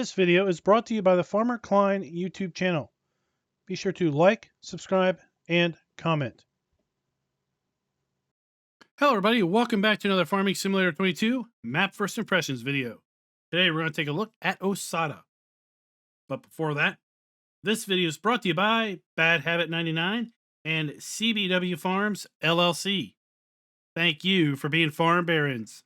This video is brought to you by the Farmer Klein YouTube channel. Be sure to like, subscribe, and comment. Hello everybody, welcome back to another Farming Simulator 22 Map First Impressions video. Today we're going to take a look at Osada. But before that, this video is brought to you by Bad Habit 99 and CBW Farms LLC. Thank you for being farm barons.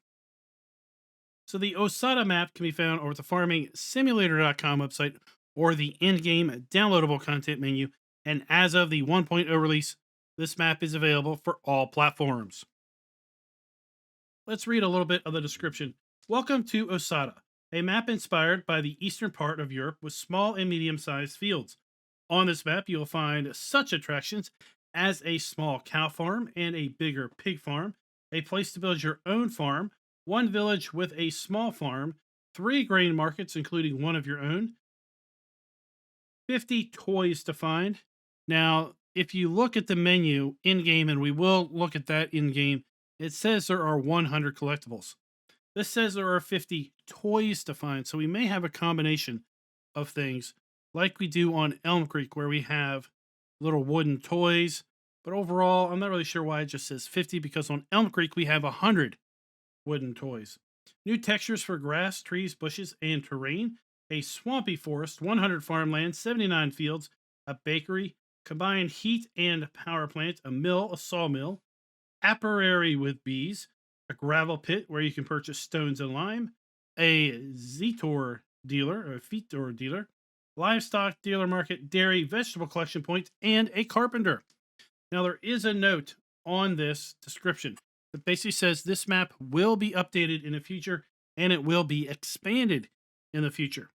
So the Osada map can be found over at the farmingsimulator.com website or the in-game downloadable content menu, and as of the 1.0 release, this map is available for all platforms. Let's read a little bit of the description. Welcome to Osada, a map inspired by the eastern part of Europe with small and medium-sized fields. On this map, you'll find such attractions as a small cow farm and a bigger pig farm, a place to build your own farm, one village with a small farm, 3 grain markets, including one of your own, 50 toys to find. Now, if you look at the menu in-game, and we will look at that in-game, it says there are 100 collectibles. This says there are 50 toys to find, so we may have a combination of things like we do on Elm Creek, where we have little wooden toys. But overall, I'm not really sure why it just says 50, because on Elm Creek we have 100 wooden toys. New textures for grass, trees, bushes, and terrain. A swampy forest, 100 farmland, 79 fields, a bakery, combined heat and power plant, a mill, a sawmill, apiary with bees, a gravel pit where you can purchase stones and lime, a Zetor dealer, or a Zetor dealer, livestock dealer market, dairy, vegetable collection point, and a carpenter. Now there is a note on this description that basically says this map will be updated in the future and it will be expanded in the future.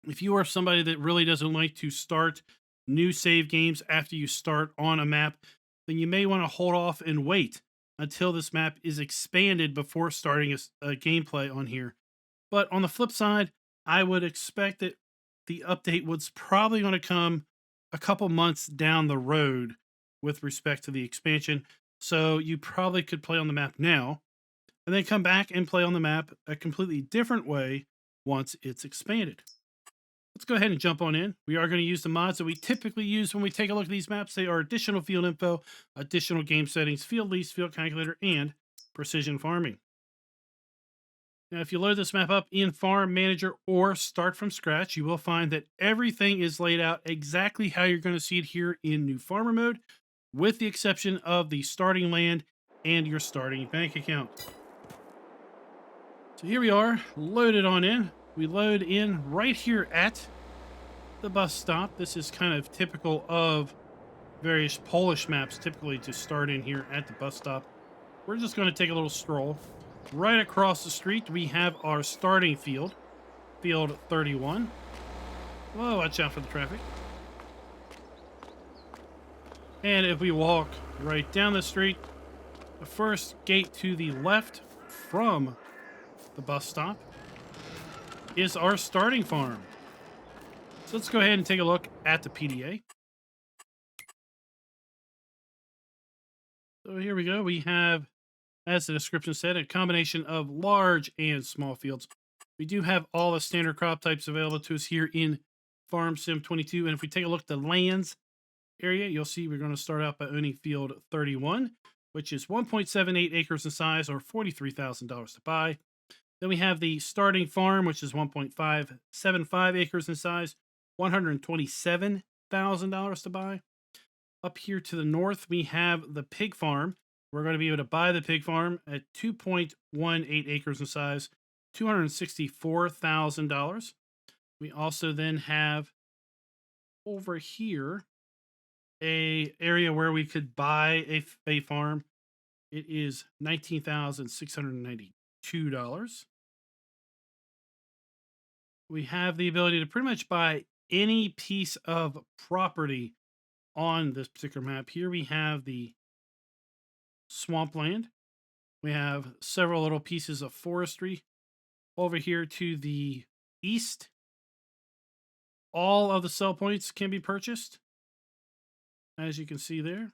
If you are somebody that really doesn't like to start new save games after you start on a map, then you may want to hold off and wait until this map is expanded before starting a gameplay on here. But on the flip side, I would expect that the update was probably going to come a couple months down the road with respect to the expansion. So you probably could play on the map now and then come back and play on the map a completely different way once it's expanded. Let's go ahead and jump on in. We are going to use the mods that we typically use when we take a look at these maps. They are additional field info, additional game settings, field lease, field calculator, and precision farming. Now, if you load this map up in Farm Manager or start from scratch, you will find that everything is laid out exactly how you're going to see it here in New Farmer mode, with the exception of the starting land and your starting bank account. So here we are, loaded on in. We load in right here at the bus stop. This is kind of typical of various Polish maps, typically to start in here at the bus stop. We're just going to take a little stroll. Right across the street, we have our starting field, field 31. Whoa, watch out for the traffic. And if we walk right down the street, the first gate to the left from the bus stop is our starting farm. So let's go ahead and take a look at the PDA. So here we go. We have, as the description said, a combination of large and small fields. We do have all the standard crop types available to us here in Farm Sim 22. And if we take a look at the lands area, you'll see we're going to start out by owning field 31, which is 1.78 acres in size, or $43,000 to buy. Then we have the starting farm, which is 1.575 acres in size, $127,000 to buy. Up here to the north, we have the pig farm. We're going to be able to buy the pig farm at 2.18 acres in size, $264,000. We also then have over here a area where we could buy a farm. It is $19,692. We have the ability to pretty much buy any piece of property on this particular map. Here we have the swampland. We have several little pieces of forestry. Over here to the east, all of the sell points can be purchased, as you can see there.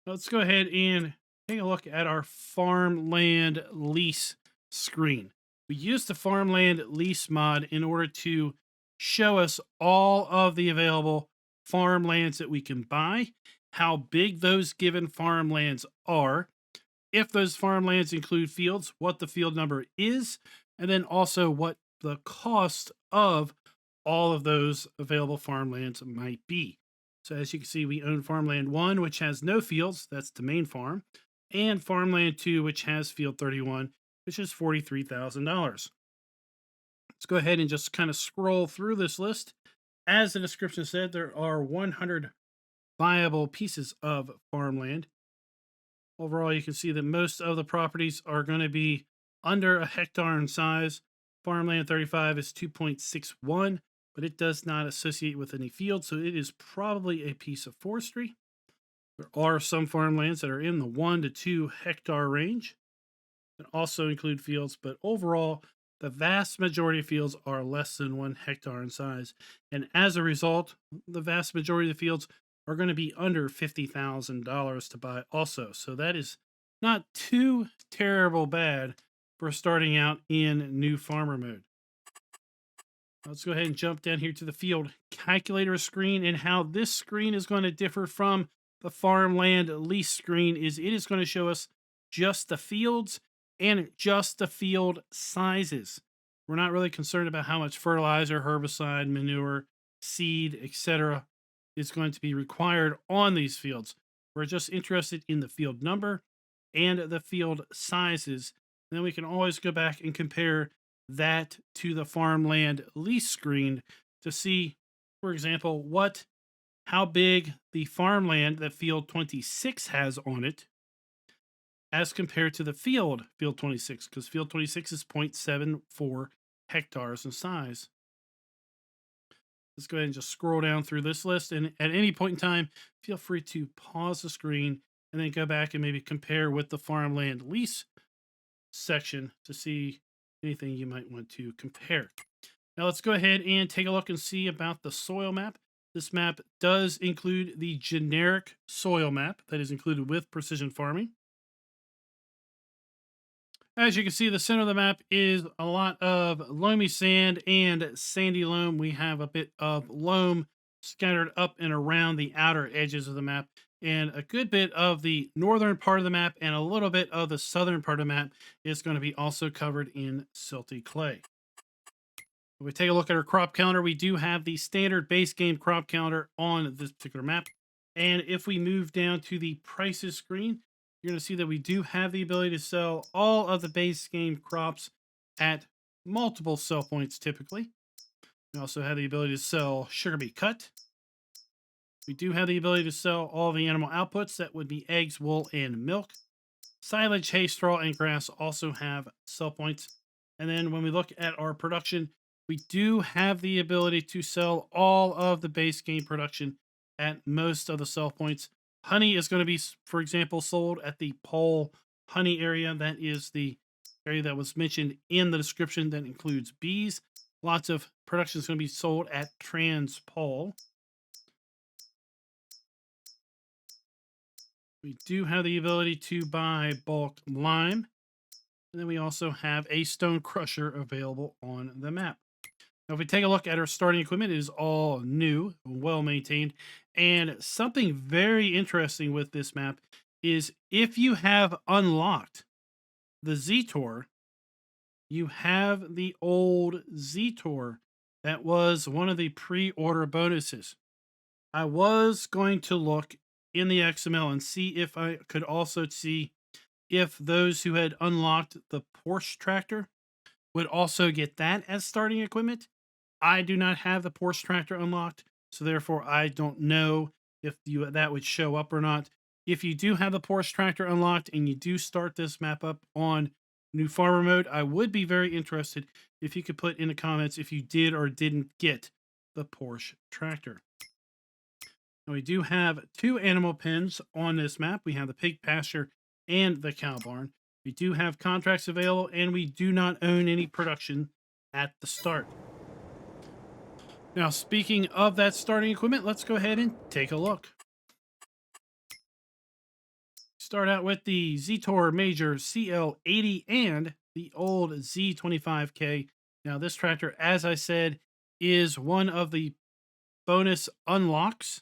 Let's go ahead and take a look at our farmland lease screen. We used the farmland lease mod in order to show us all of the available farmlands that we can buy, how big those given farmlands are, if those farmlands include fields, what the field number is, and then also what the cost of all of those available farmlands might be. So as you can see, we own farmland 1, which has no fields, that's the main farm, and farmland 2, which has field 31, which is $43,000. Let's go ahead and just kind of scroll through this list. As the description said, there are 100 viable pieces of farmland. Overall, you can see that most of the properties are going to be under a hectare in size. Farmland 35 is 2.61, but it does not associate with any field, so it is probably a piece of forestry. There are some farmlands that are in the 1 to 2 hectare range that also include fields, but overall, the vast majority of fields are less than 1 hectare in size. And as a result, the vast majority of the fields are going to be under $50,000 to buy also. So that is not too terrible bad for starting out in new farmer mode. Let's go ahead and jump down here to the field calculator screen, and how this screen is going to differ from the farmland lease screen is it is going to show us just the fields and just the field sizes. We're not really concerned about how much fertilizer, herbicide, manure, seed, etc. is going to be required on these fields. We're just interested in the field number and the field sizes. And then we can always go back and compare that to the farmland lease screen to see, for example, how big the farmland that field 26 has on it as compared to the field 26, because field 26 is 0.74 hectares in size. Let's go ahead and just scroll down through this list, and at any point in time, feel free to pause the screen and then go back and maybe compare with the farmland lease section to see anything you might want to compare. Now let's go ahead and take a look and see about the soil map. This map does include the generic soil map that is included with precision farming. As you can see, the center of the map is a lot of loamy sand and sandy loam. We have a bit of loam scattered up and around the outer edges of the map, and a good bit of the northern part of the map and a little bit of the southern part of the map is going to be also covered in silty clay. If we take a look at our crop counter, we do have the standard base game crop counter on this particular map. And if we move down to the prices screen, you're going to see that we do have the ability to sell all of the base game crops at multiple sell points typically. We also have the ability to sell sugar beet cut. We do have the ability to sell all the animal outputs. That would be eggs, wool, and milk. Silage, hay, straw, and grass also have sell points. And then when we look at our production, we do have the ability to sell all of the base game production at most of the sell points. Honey is going to be, for example, sold at the pole honey area. That is the area that was mentioned in the description that includes bees. Lots of production is going to be sold at trans-pole. We do have the ability to buy bulk lime. And then we also have a stone crusher available on the map. Now, if we take a look at our starting equipment, it is all new, well maintained. And something very interesting with this map is if you have unlocked the Zetor, you have the old Zetor. That was one of the pre-order bonuses. I was going to look in the XML and see if I could also see if those who had unlocked the Porsche tractor would also get that as starting equipment. I do not have the Porsche tractor unlocked, so therefore I don't know if that would show up or not. If you do have the Porsche tractor unlocked and you do start this map up on new farmer mode, I would be very interested if you could put in the comments if you did or didn't get the Porsche tractor. Now we do have 2 animal pens on this map. We have the pig pasture and the cow barn. We do have contracts available, and we do not own any production at the start. Now, speaking of that starting equipment, let's go ahead and take a look. Start out with the Zetor Major CL80 and the old Z25K. Now, this tractor, as I said, is one of the bonus unlocks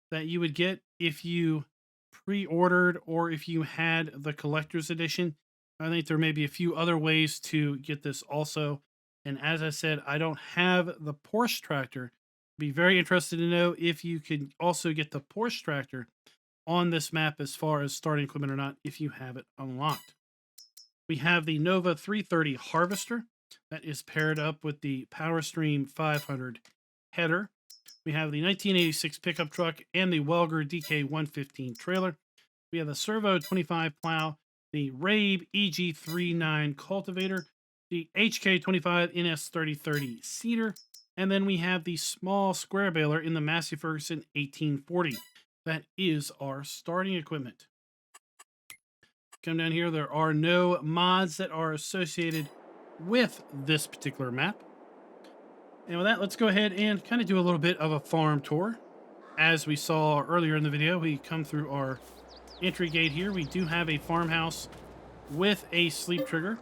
that you would get if you pre-ordered or if you had the collector's edition. I think there may be a few other ways to get this also. And as I said, I don't have the Porsche tractor. Be very interested to know if you could also get the Porsche tractor on this map as far as starting equipment or not, if you have it unlocked. We have the Nova 330 harvester that is paired up with the PowerStream 500 header. We have the 1986 pickup truck and the Welger DK115 trailer. We have the Servo 25 plow, the Rabe EG39 cultivator, the HK25 NS3030 seeder, and then we have the small square baler in the Massey Ferguson 1840. That is our starting equipment. Come down here, there are no mods that are associated with this particular map. And with that, let's go ahead and kind of do a little bit of a farm tour. As we saw earlier in the video, we come through our entry gate here. We do have a farmhouse with a sleep trigger.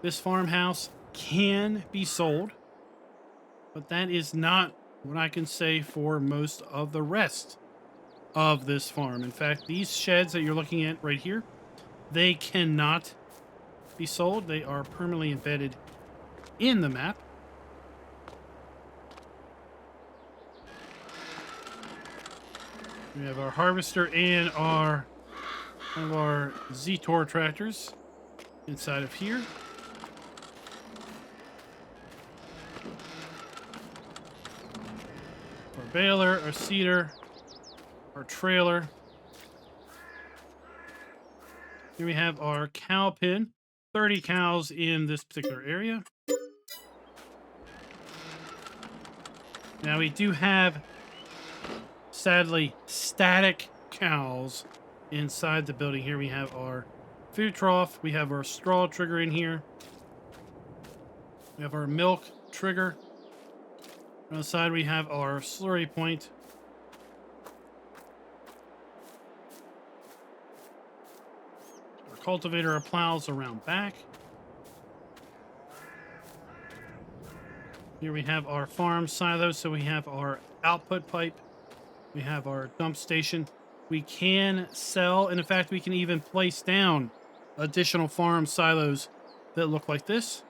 This farmhouse can be sold, but that is not what I can say for most of the rest of this farm. In fact, these sheds that you're looking at right here, they cannot be sold. They are permanently embedded in the map. We have our harvester and one of our Zetor tractors inside of here. Our baler, our seeder, our trailer. Here we have our cow pen. 30 cows in this particular area. Now we do have, sadly, static cows inside the building. Here we have our food trough. We have our straw trigger in here. We have our milk trigger. On the side we have our slurry point. Our cultivator, our plows around back. Here we have our farm silos. So we have our output pipe. We have our dump station. We can sell, and in fact, we can even place down additional farm silos that look like this.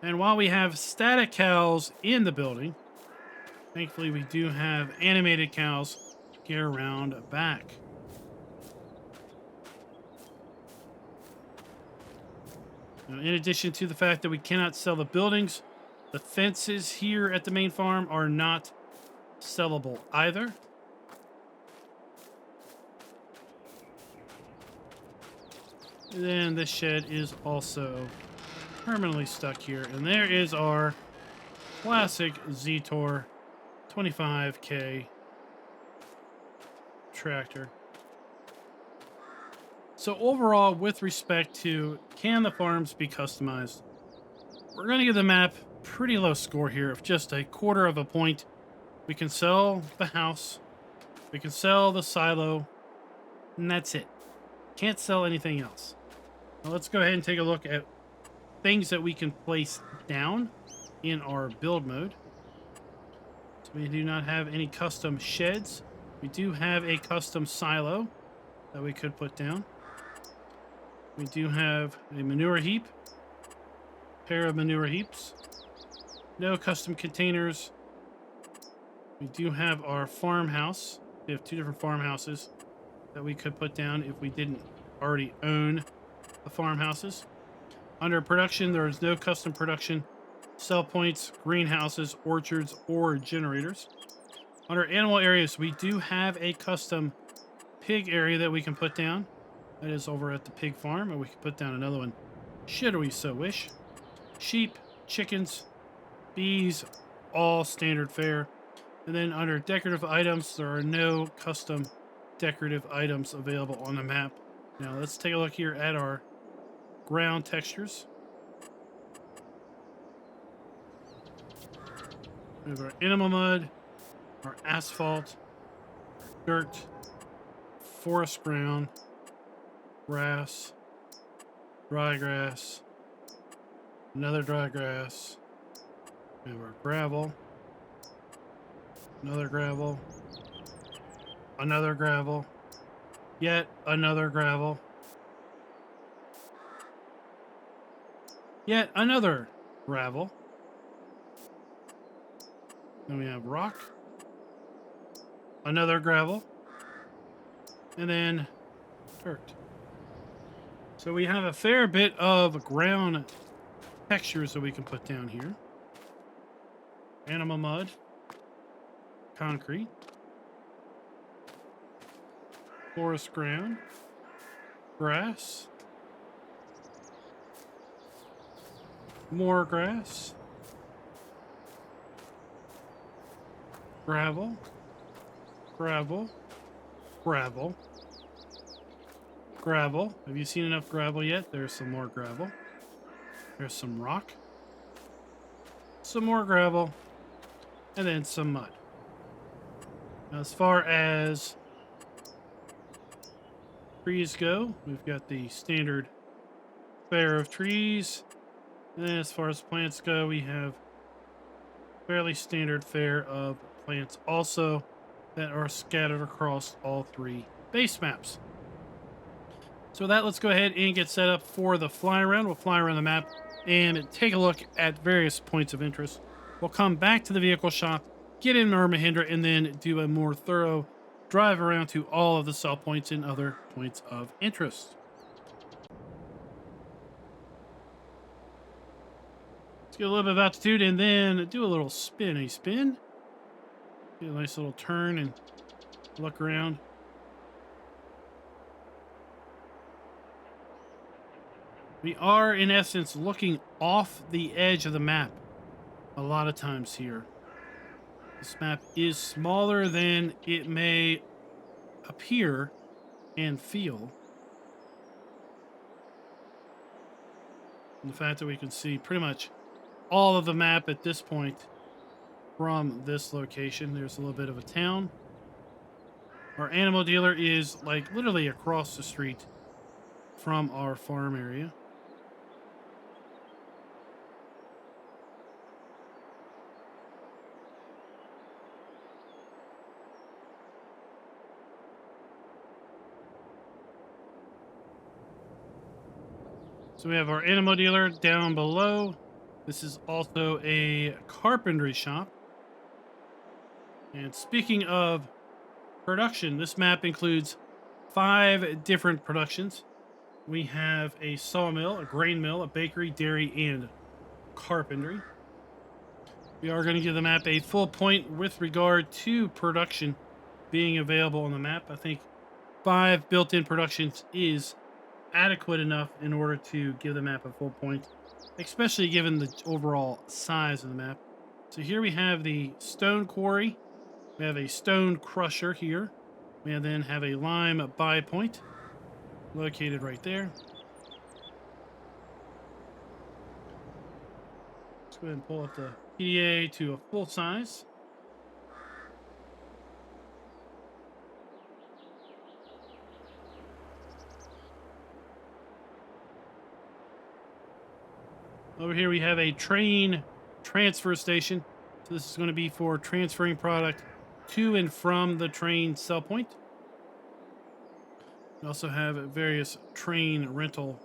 And while we have static cows in the building, thankfully we do have animated cows to get around back. Now, in addition to the fact that we cannot sell the buildings, the fences here at the main farm are not sellable either. And then this shed is also permanently stuck here. And there is our classic Zetor 25K tractor. So overall, with respect to can the farms be customized, we're going to give the map pretty low score here of just a quarter of a point. We can sell the house, we can sell the silo, and that's it. Can't sell anything else. Now let's go ahead and take a look at things that we can place down in our build mode. So we do not have any custom sheds. We do have a custom silo that we could put down. We do have a manure heap, pair of manure heaps, no custom containers. We do have our farmhouse. We have two different farmhouses that we could put down if we didn't already own the farmhouses. Under production, there is no custom production, sell points, greenhouses, orchards, or generators. Under animal areas, we do have a custom pig area that we can put down. That is over at the pig farm, and we can put down another one should we so wish. Sheep, chickens, bees, all standard fare. And then under decorative items, there are no custom decorative items available on the map. Now let's take a look here at our ground textures. We have our animal mud, our asphalt, dirt, forest ground, grass, dry grass, Another dry grass. We have our gravel. Another gravel. Another gravel. Yet another gravel. Yet another gravel. Then we have rock. Another gravel. And then dirt. So we have a fair bit of ground textures that we can put down here. Animal mud. Concrete. Forest ground. Grass. More grass. Gravel. Gravel. Gravel. Gravel. Have you seen enough gravel yet? There's some more gravel. There's some rock. Some more gravel. And then some mud. Now, as far as trees go, we've got the standard fare of trees. And then as far as plants go, we have fairly standard fare of plants also that are scattered across all three base maps. So with that, let's go ahead and get set up for the fly around. We'll fly around the map and take a look at various points of interest. We'll come back to the vehicle shop, get in our Mahindra, and then do a more thorough drive around to all of the sell points and other points of interest. Let's get a little bit of altitude and then do a little spin. A spin. Get a nice little turn and look around. We are, in essence, looking off the edge of the map a lot of times here. This map is smaller than it may appear and feel. And the fact that we can see pretty much all of the map at this point from this location. There's a little bit of a town. Our animal dealer is like literally across the street from our farm area. So we have our animal dealer down below. This is also a carpentry shop. And speaking of production, this map includes 5 different productions. We have a sawmill, a grain mill, a bakery, dairy, and carpentry. We are going to give the map a full point with regard to production being available on the map. I think 5 built-in productions is adequate enough in order to give the map a full point, especially given the overall size of the map. So here we have the stone quarry. We have a stone crusher here. We then have a lime buy point located right there. Let's go ahead and pull up the PDA to a full size. Over here we have a train transfer station. So this is going to be for transferring product to and from the train sell point. We also have various train rental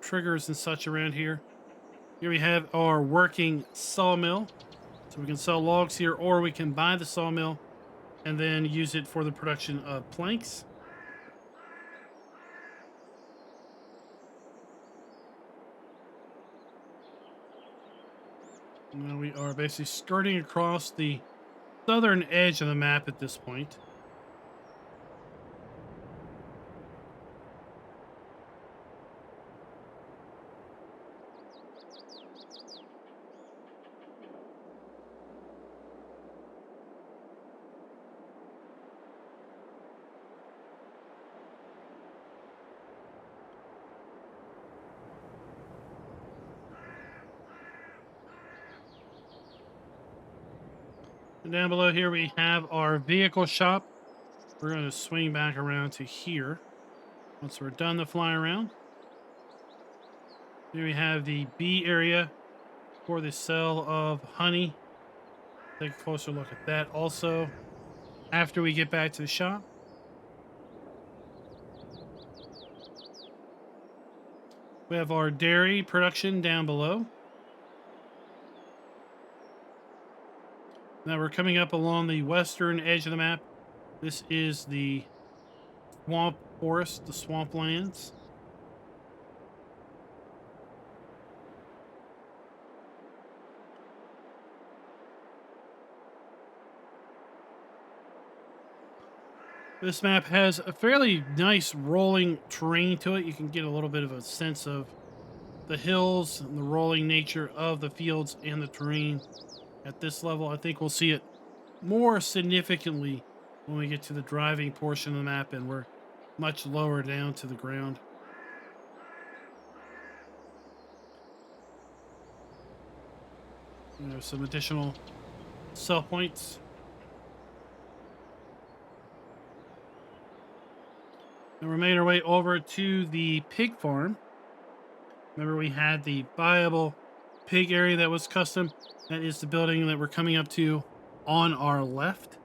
triggers and such around here. Here we have our working sawmill. So we can sell logs here, or we can buy the sawmill and then use it for the production of planks. Now we are basically skirting across the southern edge of the map at this point. And down below here we have our vehicle shop. We're going to swing back around to here once we're done the fly around. Here we have the bee area for the sale of honey. Take a closer look at that also after we get back to the shop. We have our dairy production down below. Now we're coming up along the western edge of the map. This is the swamp forest, the swamplands. This map has a fairly nice rolling terrain to it. You can get a little bit of a sense of the hills and the rolling nature of the fields and the terrain at this level. I think we'll see it more significantly when we get to the driving portion of the map and we're much lower down to the ground. And there's some additional sell points. And we're making our way over to the pig farm. Remember, we had the viable pig area that was custom. That is the building that we're coming up to on our left.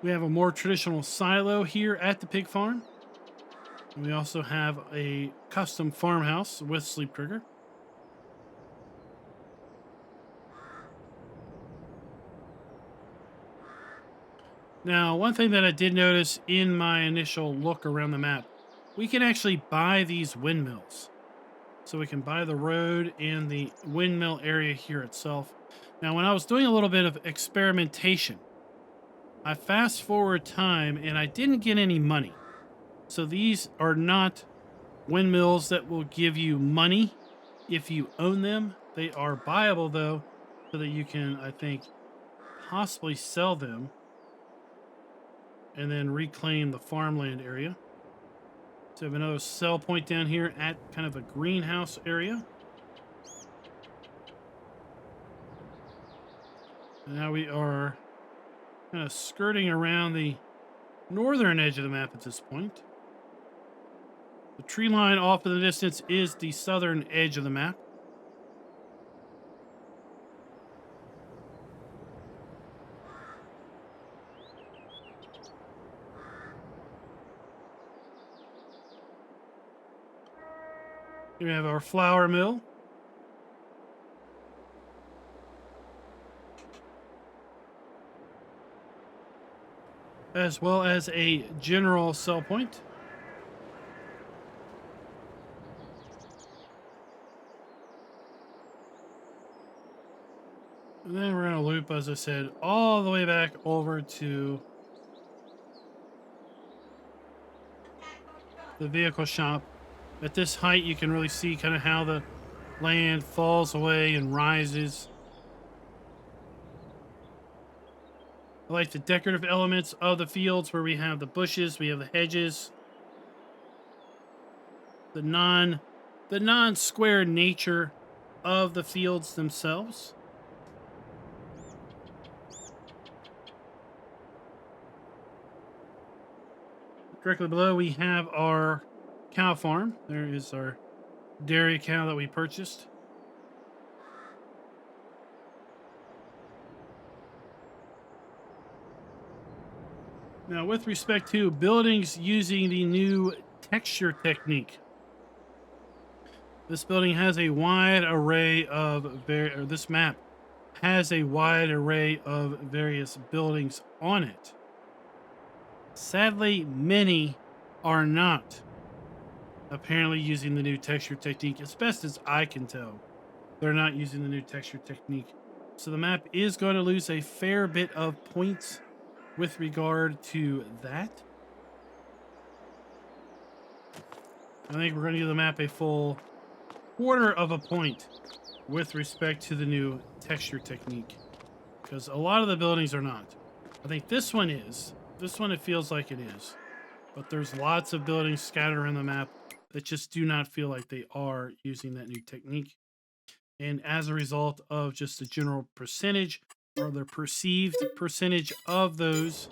We have a more traditional silo here at the pig farm. And we also have a custom farmhouse with sleep trigger. Now, one thing that I did notice in my initial look around the map, we can actually buy these windmills. So we can buy the road and the windmill area here itself. Now, when I was doing a little bit of experimentation, I fast forward time and I didn't get any money. So these are not windmills that will give you money if you own them. They are buyable though, so that you can, I think, possibly sell them and then reclaim the farmland area. So we have another sell point down here at kind of a greenhouse area. And now we are kind of skirting around the northern edge of the map at this point. The tree line off in the distance is the southern edge of the map. Here we have our flour mill. As well as a general sell point. And then we're going to loop, as I said, all the way back over to the vehicle shop. At this height, you can really see kind of how the land falls away and rises. I like the decorative elements of the fields where we have the bushes, we have the hedges, the non-square nature of the fields themselves. Directly below, we have our cow farm. There is our dairy cow that we purchased. Now, with respect to buildings using the new texture technique, this building has a wide array of this map has a wide array of various buildings on it. Sadly, many are not apparently using the new texture technique. As best as I can tell, they're not using the new texture technique. So the map is going to lose a fair bit of points with regard to that. I think we're going to give the map a full quarter of a point with respect to the new texture technique, because a lot of the buildings are not. I think this one is. This one, it feels like it is. But there's lots of buildings scattered around the map that just do not feel like they are using that new technique. And as a result of just the general percentage or the perceived percentage of those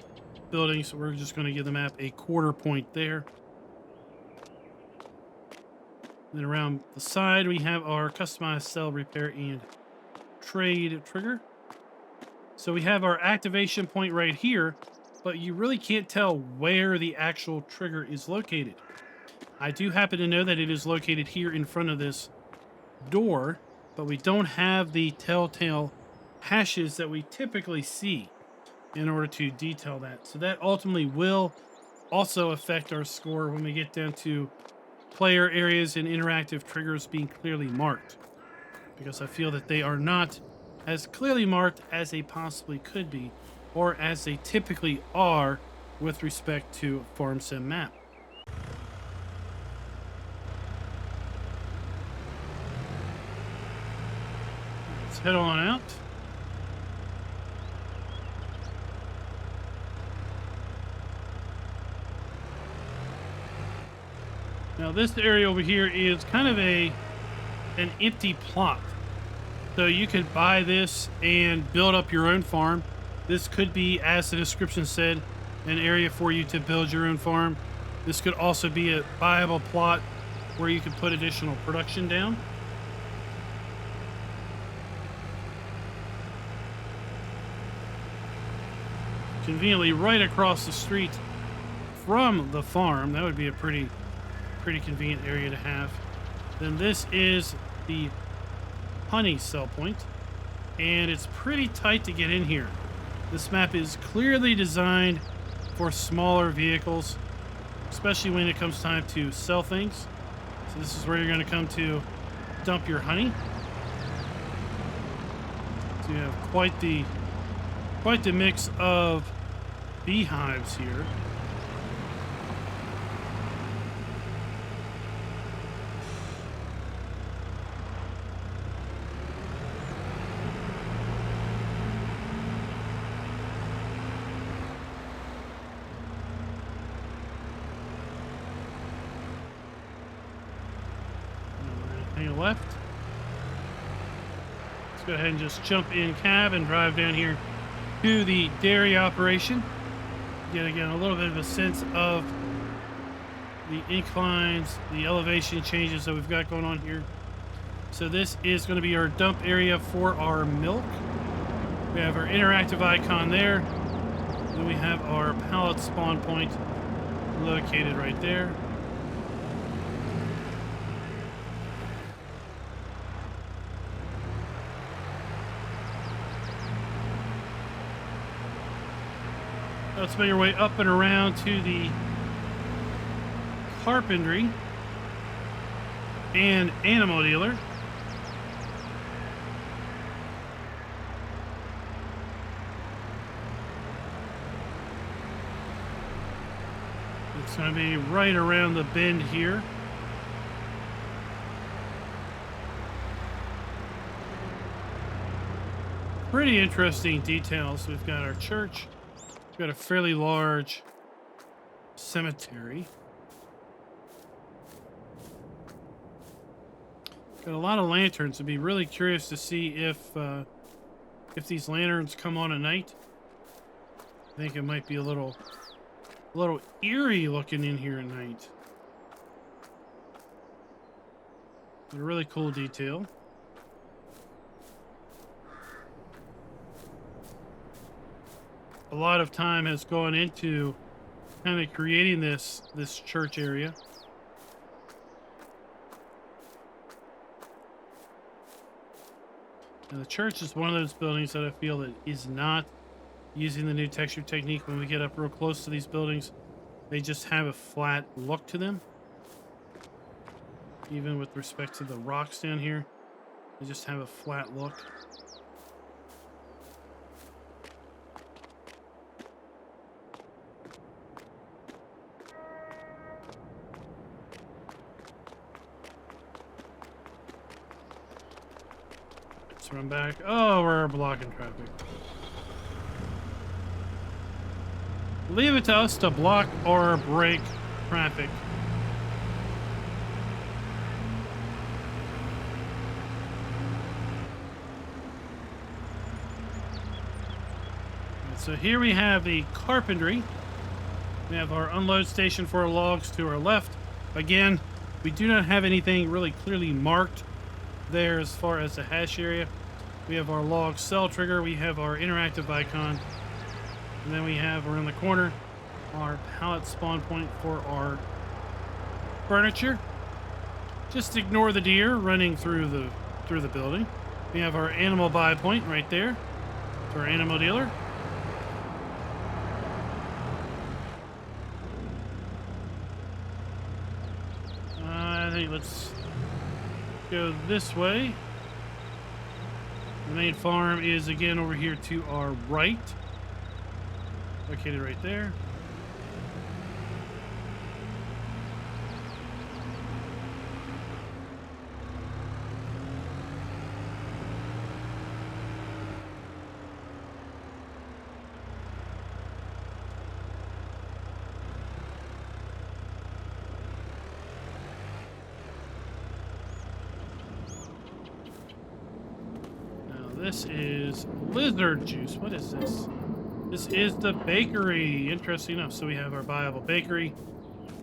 buildings. So we're just going to give the map a 1/4 point there. Then around the side, we have our customized sell, repair, and trade trigger. So we have our activation point right here, but you really can't tell where the actual trigger is located. I do happen to know that it is located here in front of this door, but we don't have the telltale hashes that we typically see in order to detail that. So that ultimately will also affect our score when we get down to player areas and interactive triggers being clearly marked, because I feel that they are not as clearly marked as they possibly could be, or as they typically are with respect to Farm Sim map. Let's head on out. Now this area over here is kind of an empty plot. So you could buy this and build up your own farm. This could be, as the description said, an area for you to build your own farm. This could also be a viable plot where you could put additional production down. Conveniently right across the street from the farm. That would be a pretty convenient area to have. Then this is the honey sell point, and it's pretty tight to get in here. This map is clearly designed for smaller vehicles, especially when it comes time to sell things. So this is where you're going to come to dump your honey. So you have quite the mix of beehives here. Left. Let's go ahead and just jump in cab and drive down here to the dairy operation. Get again a little bit of a sense of the inclines, the elevation changes that we've got going on here. So this is going to be our dump area for our milk. We have our interactive icon there. Then we have our pallet spawn point located right there. Let's make our way up and around to the carpentry and animal dealer. It's going to be right around the bend here. Pretty interesting details. We've got our church. We've got a fairly large cemetery. Got a lot of lanterns. I'd be really curious to see if these lanterns come on at night. I think it might be a little eerie looking in here at night. A really cool detail. A lot of time has gone into kind of creating this church area. Now, the church is one of those buildings that I feel that is not using the new texture technique. When we get up real close to these buildings, they just have a flat look to them. Even with respect to the rocks down here, they just have a flat look. Let's run back. Oh, we're blocking traffic. Leave it to us to block or break traffic. so here we have the carpentry. We have our unload station for our logs to our left. Again, we do not have anything really clearly marked there as far as the hash area. We have our log cell trigger. We have our interactive icon. And then we have around the corner our pallet spawn point for our furniture. Just ignore the deer running through the building. We have our animal buy point right there. It's our animal dealer. I think let's go this way. The main farm is again over here to our right. Located right there. This is lizard juice. What is this? This is the bakery. Interesting enough. So we have our viable bakery.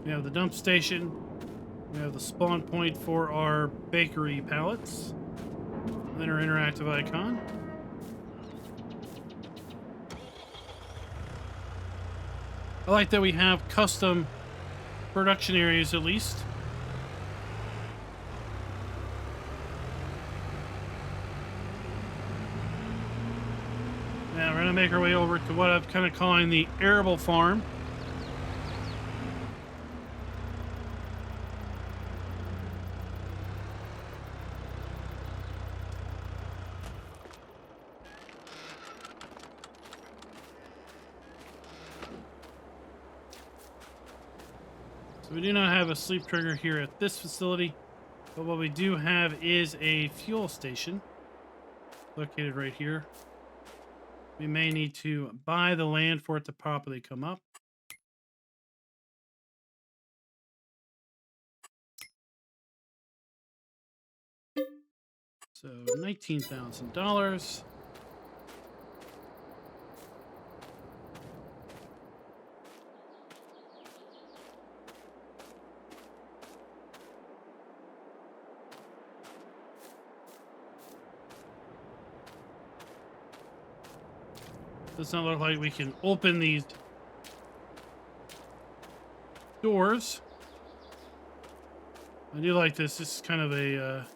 We have the dump station. We have the spawn point for our bakery pallets. And then our interactive icon. I like that we have custom production areas at least. Now we're going to make our way over to what I'm kind of calling the arable farm. So we do not have a sleep trigger here at this facility, but what we do have is a fuel station located right here. We may need to buy the land for it to properly come up. So $19,000. Does not look like we can open these doors. I do like this. This is kind of a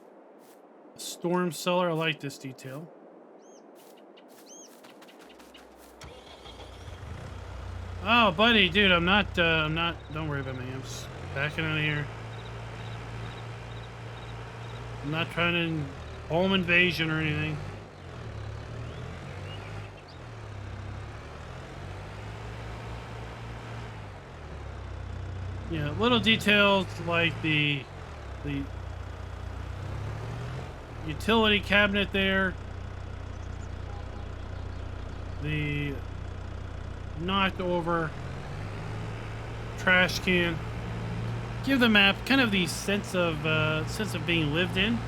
storm cellar. I like this detail. Oh, buddy, dude, I'm not, don't worry about me. I'm just backing out of here. I'm not trying to home invasion or anything. Yeah, little details like the utility cabinet there, the knocked over trash can, give the map kind of the sense of being lived in,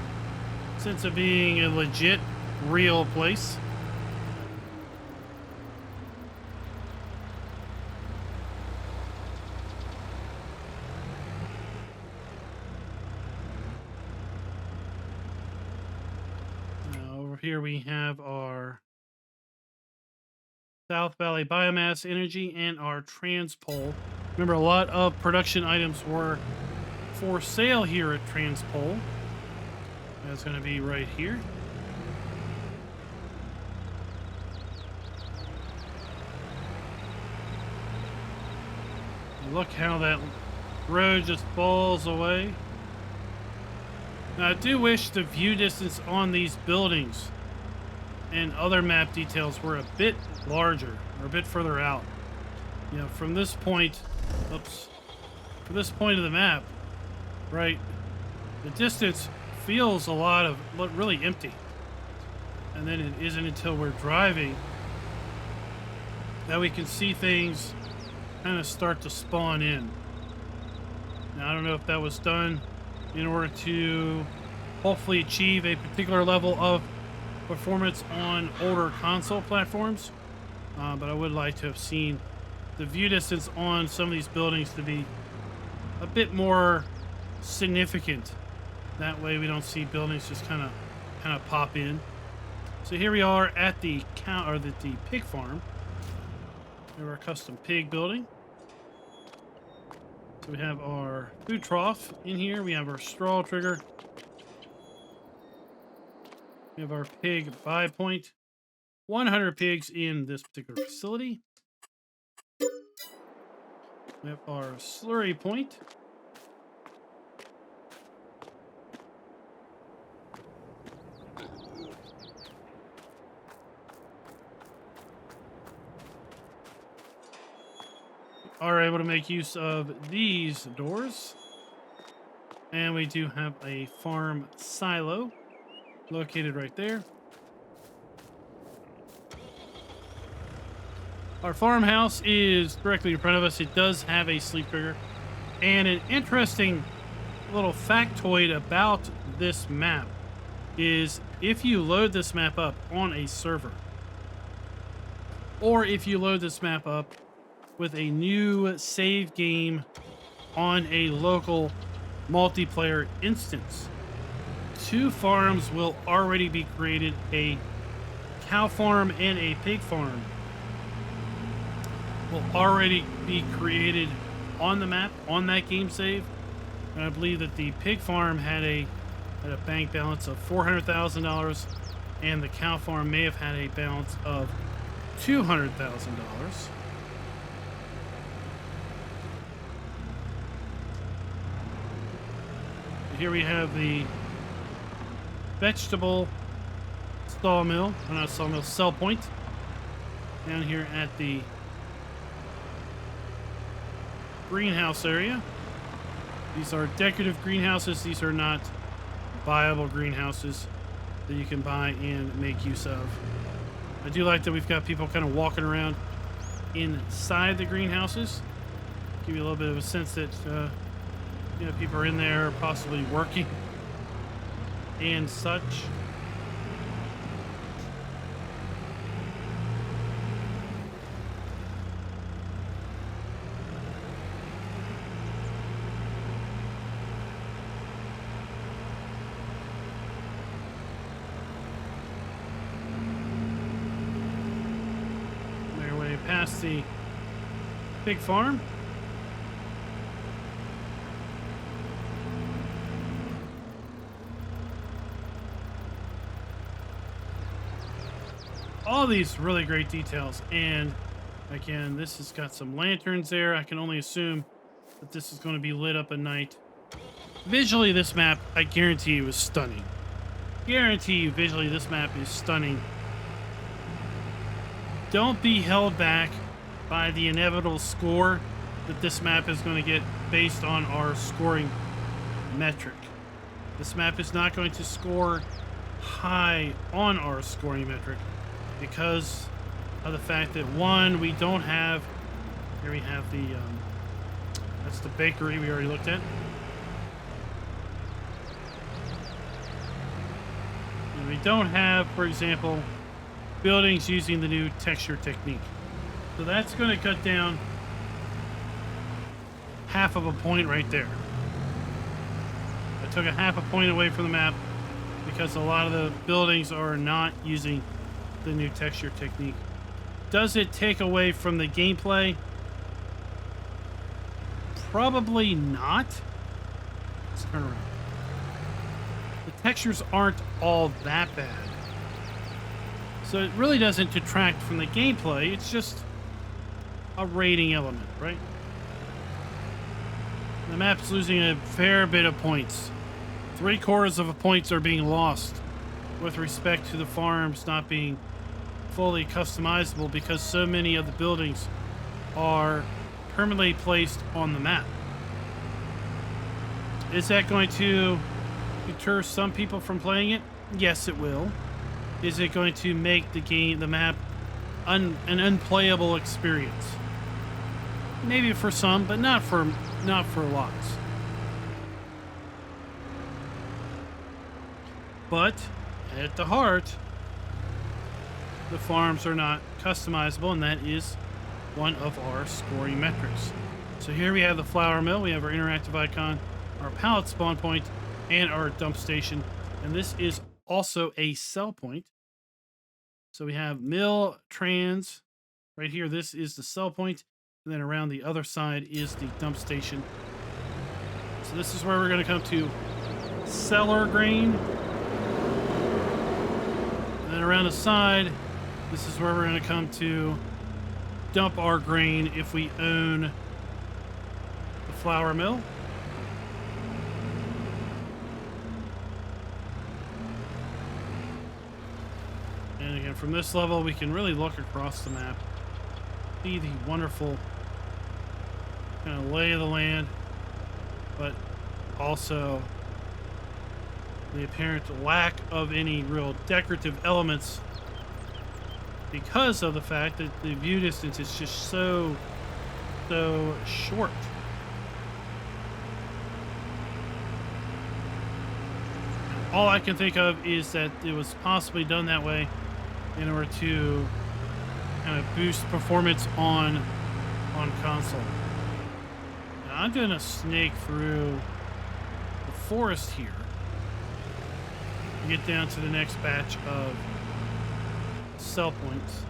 sense of being a legit, real place. Here we have our South Valley Biomass Energy and our Transpole. Remember, a lot of production items were for sale here at Transpole. That's going to be right here. Look how that road just falls away. Now, I do wish the view distance on these buildings and other map details were a bit larger or a bit further out. You know, from this point, from this point of the map, right, the distance feels really empty. And then it isn't until we're driving that we can see things kind of start to spawn in. Now, I don't know if that was done in order to hopefully achieve a particular level of performance on older console platforms, but I would like to have seen the view distance on some of these buildings to be a bit more significant. That way we don't see buildings just kind of pop in. So here we are at the the pig farm. We have our custom pig building. So we have our food trough in here. We have our straw trigger. We have our pig buy point. 100 pigs in this particular facility. We have our slurry point. Are able to make use of these doors. And we do have a farm silo located right there. Our farmhouse is directly in front of us. It does have a sleep trigger. And an interesting little factoid about this map is if you load this map up on a server, or if you load this map up with a new save game on a local multiplayer instance, 2 farms will already be created, a cow farm and a pig farm will already be created on the map, on that game save. And I believe that the pig farm had a bank balance of $400,000, and the cow farm may have had a balance of $200,000. Here we have the vegetable sawmill, or not sawmill, sell point, down here at the greenhouse area. These are decorative greenhouses. These are not viable greenhouses that you can buy and make use of. I do like that we've got people kind of walking around inside the greenhouses. Give you a little bit of a sense that you know, people are in there possibly working and such. Their way past the pig farm. All these really great details, and again, this has got some lanterns there. I can only assume that this is going to be lit up at night. Visually, this map, I guarantee you, is stunning. Guarantee you, visually, this map is stunning. Don't be held back by the inevitable score that this map is going to get based on our scoring metric. This map is not going to score high on our scoring metric, because of the fact that, one, we don't have, here we have the, that's the bakery we already looked at. And we don't have, for example, buildings using the new texture technique. So that's going to cut down half of a point right there. I took a half a point away from the map because a lot of the buildings are not using the new texture technique. Does it take away from the gameplay? Probably not. Let's turn around. The textures aren't all that bad, so it really doesn't detract from the gameplay. It's just a rating element, right? The map's losing a fair bit of points. 3/4 of the points are being lost with respect to the farms not being fully customizable because so many of the buildings are permanently placed on the map. Is that going to deter some people from playing it? Yes, it will. Is it going to make the map, an unplayable experience? Maybe for some, but not for lots. But at the heart, the farms are not customizable, and that is one of our scoring metrics. So here we have the flour mill, we have our interactive icon, our pallet spawn point, and our dump station. And this is also a sell point. So we have mill, trans, right here. This is the sell point. And then around the other side is the dump station. So this is where we're going to come to sell our grain. And then around the side, this is where we're going to come to dump our grain if we own the flour mill. And again, from this level, we can really look across the map, see the wonderful kind of lay of the land, but also the apparent lack of any real decorative elements because of the fact that the view distance is just so short. All I can think of is that it was possibly done that way in order to kind of boost performance on console. Now I'm gonna snake through the forest here to get down to the next batch of sell points.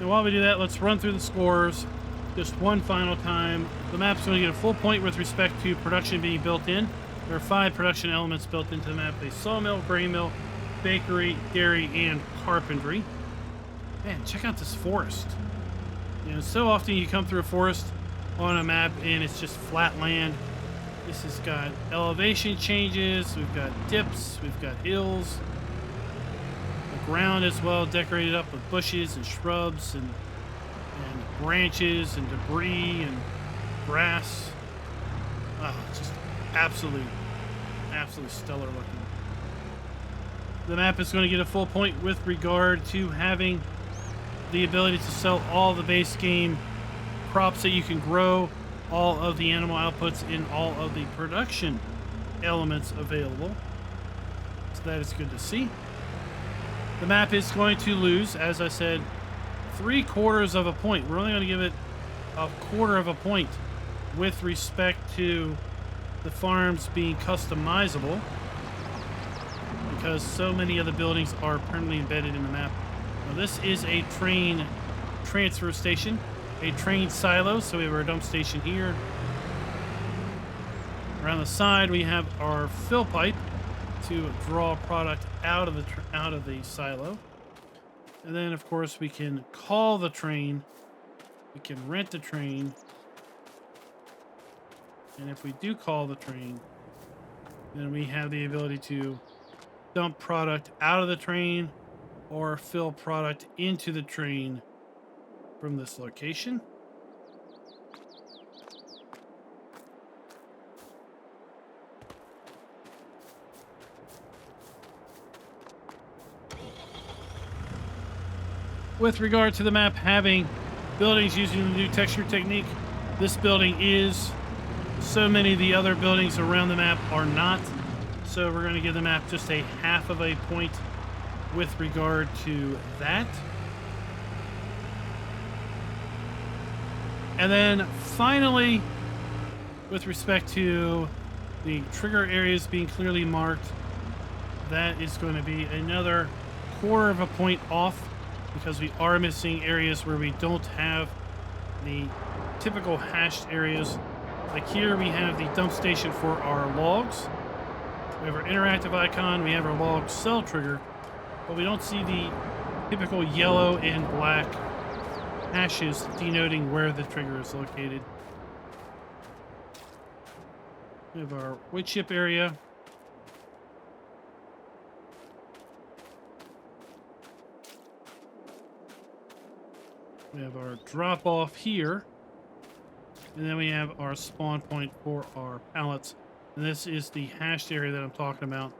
And while we do that, let's run through the scores just one final time. The map's going to get a full point with respect to production being built in. There are 5 production elements built into the map: a sawmill, grain mill, bakery, dairy, and carpentry. Man, check out this forest. You know, so often you come through a forest on a map and it's just flat land. This has got elevation changes, we've got dips, we've got hills. The ground is well decorated up with bushes and shrubs and branches and debris and grass. Oh, just absolutely stellar looking. The map is going to get a full point with regard to having the ability to sell all the base game crops that you can grow, all of the animal outputs, and all of the production elements available. So that is good to see. The map is going to lose, as I said, 3/4 of a point. We're only going to give it 1/4 of a point with respect to the farms being customizable, because so many of the buildings are permanently embedded in the map. Now, this is a train transfer station, a train silo, so we have our dump station here. Around the side, we have our fill pipe to draw product out of the silo. And then, of course, we can call the train, we can rent the train, and if we do call the train, then we have the ability to dump product out of the train or fill product into the train from this location. With regard to the map having buildings using the new texture technique, this building is. So many of the other buildings around the map are not. So we're going to give the map just a 1/2 of a point with regard to that. And then finally, with respect to the trigger areas being clearly marked, that is going to be another 1/4 of a point off, because we are missing areas where we don't have the typical hashed areas. Like here, we have the dump station for our logs. We have our interactive icon, we have our log cell trigger, but we don't see the typical yellow and black hashes denoting where the trigger is located. We have our wood chip area. We have our drop off here. And then we have our spawn point for our pallets. And this is the hashed area that I'm talking about.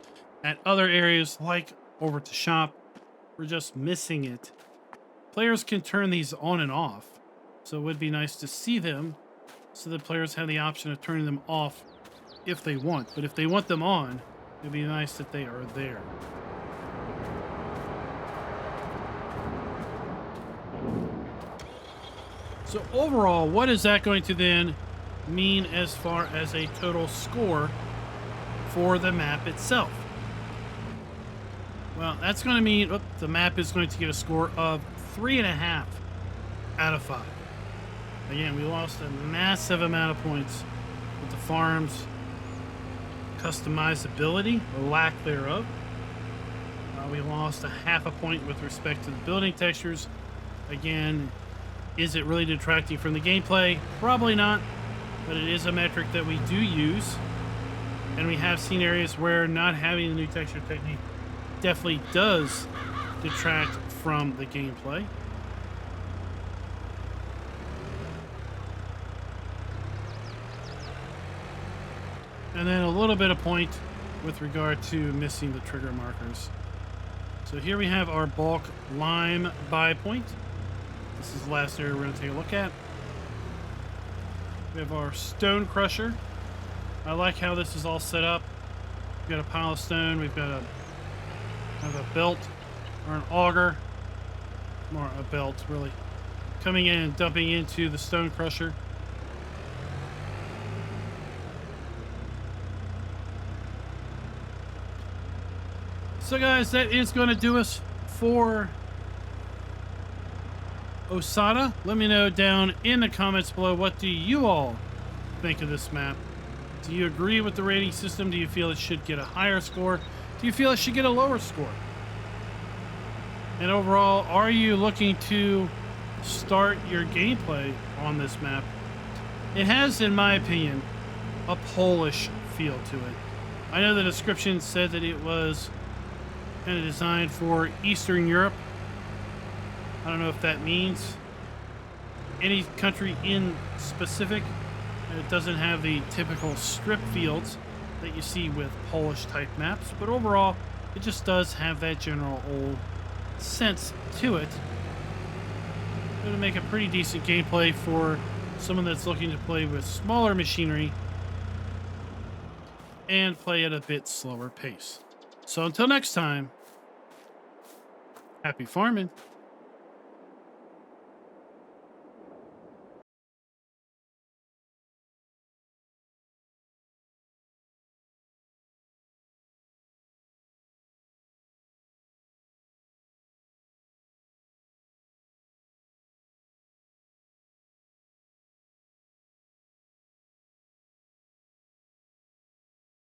At other areas, like over to shop, we're just missing it. Players can turn these on and off. So it would be nice to see them, so that players have the option of turning them off if they want. But if they want them on, it'd be nice that they are there. So overall, what is that going to then mean as far as a total score for the map itself? Well, that's going to mean the map is going to get a score of 3.5 out of 5. Again, we lost a massive amount of points with the farm's customizability, or lack thereof. We lost a 0.5 point with respect to the building textures. Again, is it really detracting from the gameplay? Probably not, but it is a metric that we do use. And we have seen areas where not having the new texture technique definitely does detract from the gameplay. And then a little bit of point with regard to missing the trigger markers. So here we have our bulk lime buy point. This is the last area we're going to take a look at. We have our stone crusher. I like how this is all set up. We've got a pile of stone. We've got a belt or an auger. More a belt, really. Coming in and dumping into the stone crusher. So guys, that is going to do us for Osada. Let me know down in the comments below, what do you all think of this map? Do you agree with the rating system? Do you feel it should get a higher score? Do you feel it should get a lower score? And overall, are you looking to start your gameplay on this map? It has, in my opinion, a Polish feel to it. I know the description said that it was kind of designed for Eastern Europe. I don't know if that means any country in specific. It doesn't have the typical strip fields that you see with Polish type maps, but overall it just does have that general old sense to it. It'll make a pretty decent gameplay for someone that's looking to play with smaller machinery and play at a bit slower pace. So until next time, happy farming.